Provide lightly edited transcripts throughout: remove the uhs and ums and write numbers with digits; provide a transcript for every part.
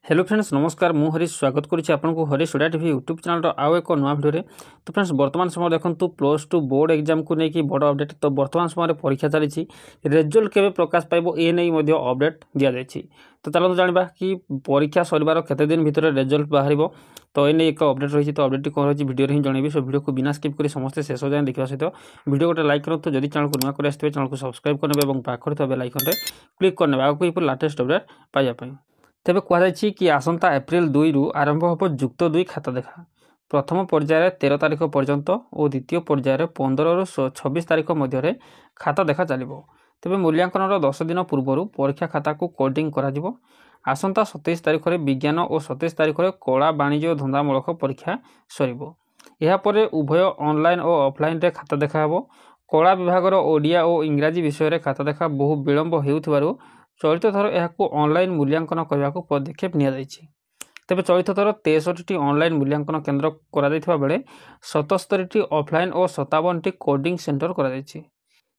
Hello friends नमस्कार मु हरीश स्वागत करुच्ची आपको Harish Odia TV YouTube channel आउ एक नुआ भिडियो तो फ्रेंड्स वर्तमान समय देखो +2 बोर्ड एग्जाम को लेकिन बड़ अपडेट तो वर्तमान समय परीक्षा चली रिजल्ट केवे प्रकाश पाइब ए नहीं अपडेट दि जाए तो चलते जाना कि परीक्षा सर केते दिन भितर रिजल्ट बाहर तो ये एक अपडेट रही तो अपडेट कौन रही वीडियो ही जनइबी सो वीडियो को बिना स्किप कर समस्त शेष जाए देखा सहित वीडियो गोटे लाइक करूँ जब चैनल को नुआ कर चैनल को सब्सक्राइब करने और पाखर बेल आइकन रे क्लिक करने आगे लाटेस्ट अपडेट पाइबा तेबे कहुई कि आसंता एप्रिल 2 रु आरंभ हो जुक्त 2 खाता देखा प्रथम पर्यायर 13 तारिख पर्यंत और द्वितीय पर्यायर 15 रु 26 तारिख मध्य खाता देखा चलो तेबे मूल्यांकन 10 दिन पूर्व परीक्षा खाता को कोडिंग करा आसंता 27 तारिख में विज्ञान और 27 तारिख में कला वाणिज्य और धंदामूलक परीक्षा सरिबो यापर उभय ऑनलाइन और ऑफलाइन रे खाता देखा कला विभाग ओडिया और इंग्राजी विषय में खाता देखा बहु विलंब हो चलित थर यह ऑनलाइन मूल्यांकन करने को पदक्षेप नि तेज चलित थर 63टी ऑनलाइन मूल्यांकन केन्द्र बेले 77टी ऑफलाइन और 57टी कोडिंग सेंटर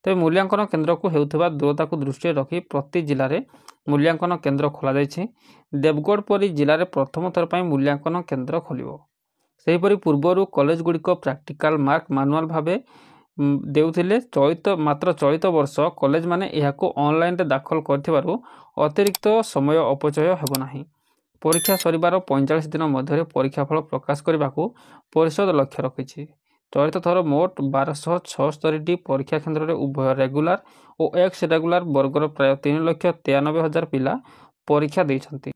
तेज मूल्यांकन केन्द्र को होता दूरता को दृष्टि रखी प्रति जिले में मूल्यांकन केन्द्र खोल देवगढ़ परी जिले में प्रथम थर पर मूल्यांकन केन्द्र खोल पूर्वर कॉलेज गुड़िक प्रैक्टिकल मार्क मैनुअल भाव देउथिले चलित वर्ष कॉलेज माने यहाको ऑनलाइन रे दाखल करथिबारु अतिरिक्त समय अपचय हेबो नाही परीक्षा सरिबार 45 दिन मध्य परीक्षाफल प्रकाश करने को परिषद लक्ष्य रखी चलित थर मोट 1276टी परीक्षा केन्द्र में उभय रेगुलार और एक्स रेगुलार वर्गर प्राय 3,93,000 पिला परीक्षा देइछंती।